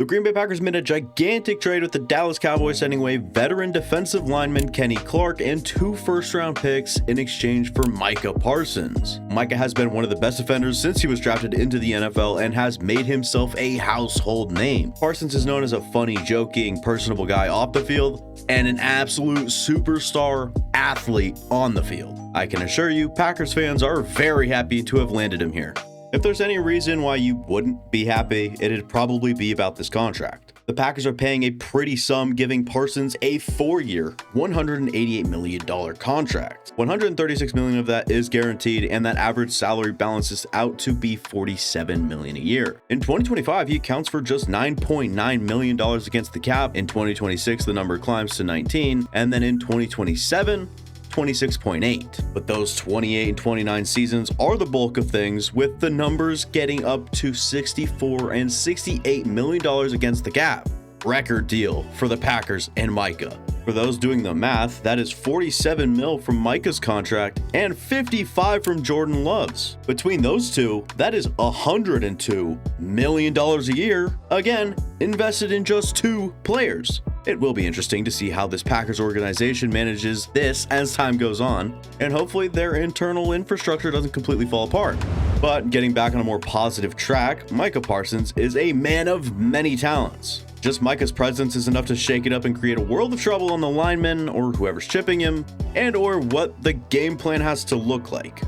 The Green Bay Packers made a gigantic trade with the Dallas Cowboys, sending away veteran defensive lineman Kenny Clark and 2 first-round picks in exchange for Micah Parsons. Micah has been one of the best defenders since he was drafted into the NFL and has made himself a household name. Parsons is known as a funny, joking, personable guy off the field and an absolute superstar athlete on the field. I can assure you, Packers fans are very happy to have landed him here. If there's any reason why you wouldn't be happy, it'd probably be about this contract. The Packers are paying a pretty sum, giving Parsons a 4-year, $188 million contract. $136 million of that is guaranteed, and that average salary balances out to be $47 million a year. In 2025, he accounts for just $9.9 million against the cap. In 2026, the number climbs to 19, and then in 2027, 26.8. But those 28 and 29 seasons are the bulk of things, with the numbers getting up to $64 and $68 million against the cap. Record deal for the Packers and Micah. For those doing the math, that is $47 million from Micah's contract and $55 from Jordan Love's. Between those two, that is $102 million a year, again, invested in just 2 players. It will be interesting to see how this Packers organization manages this as time goes on, and hopefully their internal infrastructure doesn't completely fall apart. But getting back on a more positive track, Micah Parsons is a man of many talents. Just Micah's presence is enough to shake it up and create a world of trouble on the linemen or whoever's chipping him, and or what the game plan has to look like.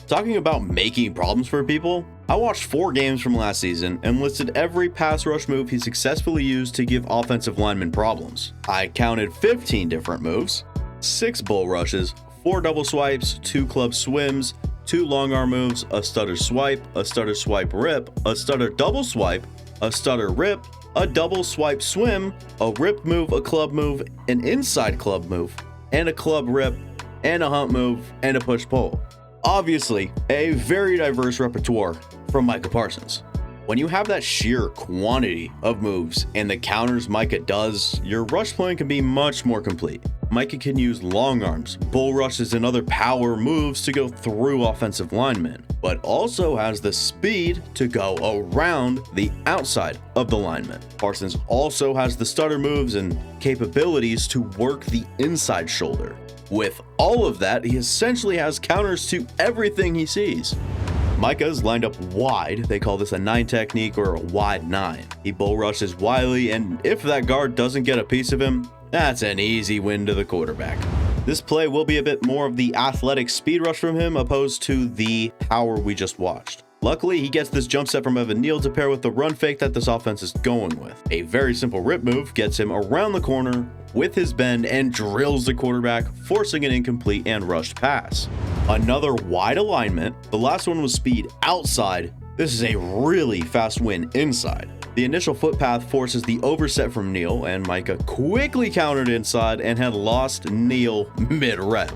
Talking about making problems for people, I watched 4 games from last season and listed every pass rush move he successfully used to give offensive linemen problems. I counted 15 different moves, 6 bull rushes, 4 double swipes, 2 club swims, 2 long arm moves, a stutter swipe rip, a stutter double swipe, a stutter rip, a double swipe swim, a rip move, a club move, an inside club move, and a club rip, and a hump move, and a push pull. Obviously, a very diverse repertoire from Micah Parsons. When you have that sheer quantity of moves and the counters Micah does, your rush plan can be much more complete. Micah can use long arms, bull rushes, and other power moves to go through offensive linemen, but also has the speed to go around the outside of the lineman. Parsons also has the stutter moves and capabilities to work the inside shoulder. With all of that, he essentially has counters to everything he sees. Micah is lined up wide. They call this a 9 technique or a wide 9. He bull rushes wildly, and if that guard doesn't get a piece of him, that's an easy win to the quarterback. This play will be a bit more of the athletic speed rush from him opposed to the power we just watched. Luckily, he gets this jump set from Evan Neal to pair with the run fake that this offense is going with. A very simple rip move gets him around the corner with his bend and drills the quarterback, forcing an incomplete and rushed pass. Another wide alignment. The last one was speed outside. This is a really fast win inside. The initial footpath forces the overset from Neal, and Micah quickly countered inside and had lost Neal mid-rep.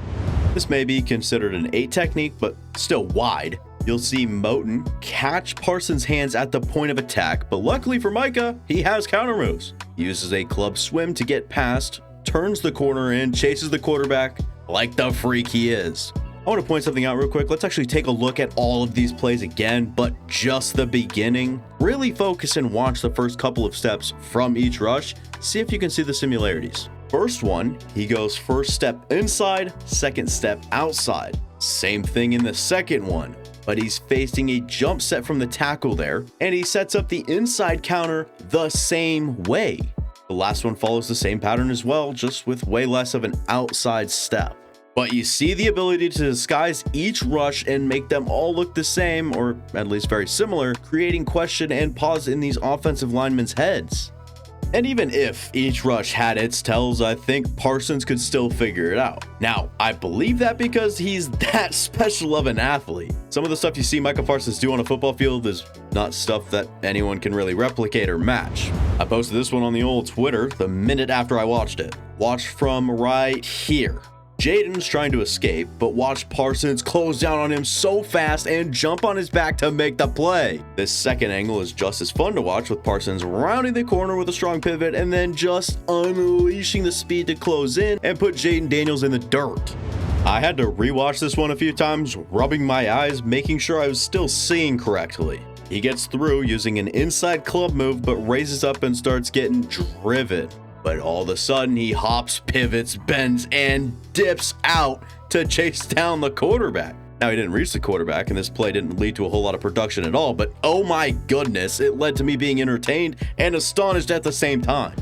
This may be considered an 8 technique, but still wide. You'll see Moten catch Parsons' hands at the point of attack, but luckily for Micah, he has counter moves. He uses a club swim to get past, turns the corner and chases the quarterback like the freak he is. I want to point something out real quick. Let's actually take a look at all of these plays again, but just the beginning. Really focus and watch the first couple of steps from each rush. See if you can see the similarities. First one, he goes first step inside, second step outside. Same thing in the second one, but he's facing a jump set from the tackle there, and he sets up the inside counter the same way. The last one follows the same pattern as well, just with way less of an outside step. But you see the ability to disguise each rush and make them all look the same, or at least very similar, creating question and pause in these offensive linemen's heads. And even if each rush had its tells, I think Parsons could still figure it out. Now, I believe that because he's that special of an athlete. Some of the stuff you see Micah Parsons do on a football field is not stuff that anyone can really replicate or match. I posted this one on the old Twitter the minute after I watched it. Watch from right here. Jaden's trying to escape, but watch Parsons close down on him so fast and jump on his back to make the play. This second angle is just as fun to watch, with Parsons rounding the corner with a strong pivot and then just unleashing the speed to close in and put Jaden Daniels in the dirt. I had to rewatch this one a few times, rubbing my eyes, making sure I was still seeing correctly. He gets through using an inside club move, but raises up and starts getting driven. But all of a sudden, he hops, pivots, bends, and dips out to chase down the quarterback. Now, he didn't reach the quarterback, and this play didn't lead to a whole lot of production at all, but oh my goodness, it led to me being entertained and astonished at the same time.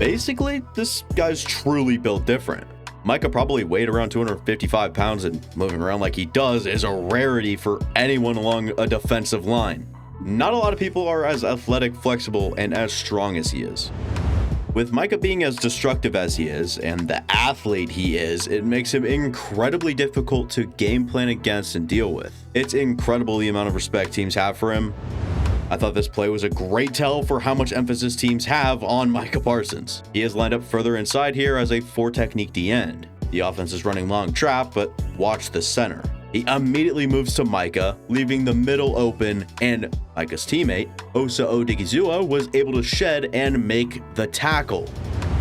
Basically, this guy's truly built different. Micah probably weighed around 255 pounds, and moving around like he does is a rarity for anyone along a defensive line. Not a lot of people are as athletic, flexible, and as strong as he is. With Micah being as destructive as he is, and the athlete he is, it makes him incredibly difficult to game plan against and deal with. It's incredible the amount of respect teams have for him. I thought this play was a great tell for how much emphasis teams have on Micah Parsons. He is lined up further inside here as a 4-technique D-end. The offense is running long trap, but watch the center. He immediately moves to Micah, leaving the middle open, and Micah's teammate, Osa Odigizua, was able to shed and make the tackle.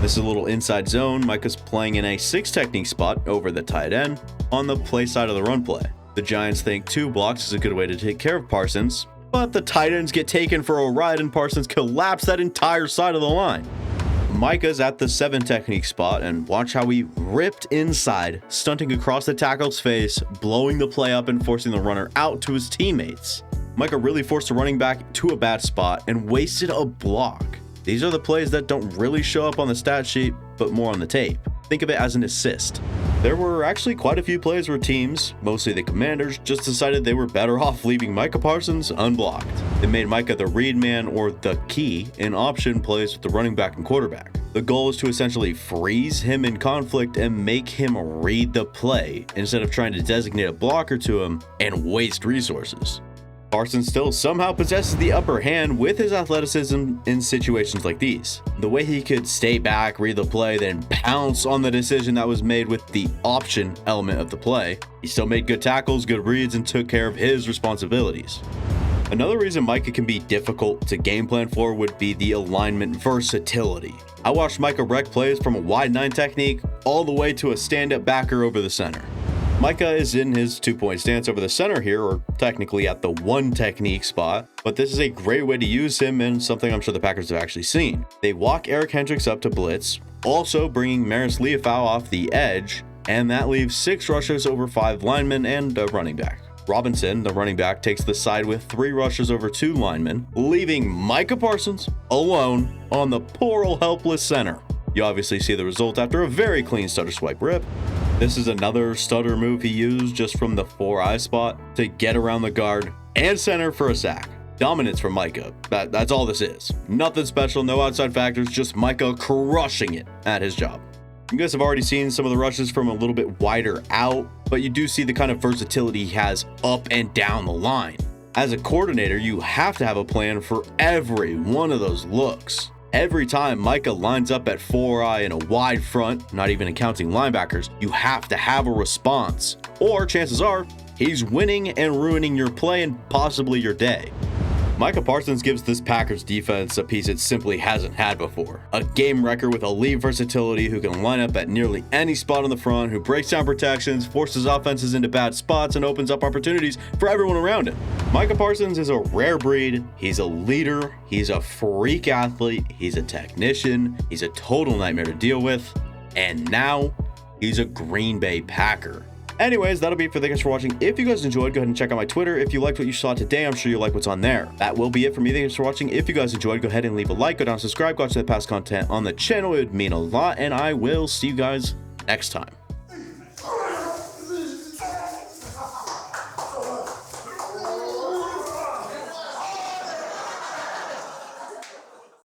This is a little inside zone. Micah's playing in a 6-technique spot over the tight end on the play side of the run play. The Giants think 2 blocks is a good way to take care of Parsons, but the tight ends get taken for a ride and Parsons collapsed that entire side of the line. Micah's at the 7-technique spot, and watch how he ripped inside, stunting across the tackle's face, blowing the play up and forcing the runner out to his teammates. Micah really forced the running back to a bad spot and wasted a block. These are the plays that don't really show up on the stat sheet, but more on the tape. Think of it as an assist. There were actually quite a few plays where teams, mostly the Commanders, just decided they were better off leaving Micah Parsons unblocked. They made Micah the read man or the key in option plays with the running back and quarterback. The goal is to essentially freeze him in conflict and make him read the play instead of trying to designate a blocker to him and waste resources. Parsons still somehow possesses the upper hand with his athleticism in situations like these. The way he could stay back, read the play, then pounce on the decision that was made with the option element of the play. He still made good tackles, good reads, and took care of his responsibilities. Another reason Micah can be difficult to game plan for would be the alignment versatility. I watched Micah wreck plays from a wide 9 technique all the way to a stand-up backer over the center. Micah is in his 2-point stance over the center here, or technically at the 1 technique spot, but this is a great way to use him and something I'm sure the Packers have actually seen. They walk Eric Hendricks up to blitz, also bringing Maris Leafau off the edge, and that leaves 6 rushers over 5 linemen and a running back. Robinson, the running back, takes the side with 3 rushers over 2 linemen, leaving Micah Parsons alone on the poor old helpless center. You obviously see the result after a very clean stutter swipe rip. This is another stutter move he used just from the 4-eye spot to get around the guard and center for a sack. Dominance from Micah. That's all this is. Nothing special, no outside factors, just Micah crushing it at his job. You guys have already seen some of the rushes from a little bit wider out, but you do see the kind of versatility he has up and down the line. As a coordinator, you have to have a plan for every one of those looks. Every time Micah lines up at 4-eye in a wide front, not even accounting linebackers, you have to have a response. Or chances are, he's winning and ruining your play and possibly your day. Micah Parsons gives this Packers defense a piece it simply hasn't had before. A game wrecker with elite versatility who can line up at nearly any spot on the front, who breaks down protections, forces offenses into bad spots, and opens up opportunities for everyone around him. Micah Parsons is a rare breed. He's a leader. He's a freak athlete. He's a technician. He's a total nightmare to deal with. And now he's a Green Bay Packer. Anyways, that'll be it for thanks for watching. If you guys enjoyed, go ahead and check out my Twitter. If you liked what you saw today, I'm sure you'll like what's on there. That will be it for me. Thanks for watching. If you guys enjoyed, go ahead and leave a like, go down, subscribe, go watch the past content on the channel. It would mean a lot, and I will see you guys next time.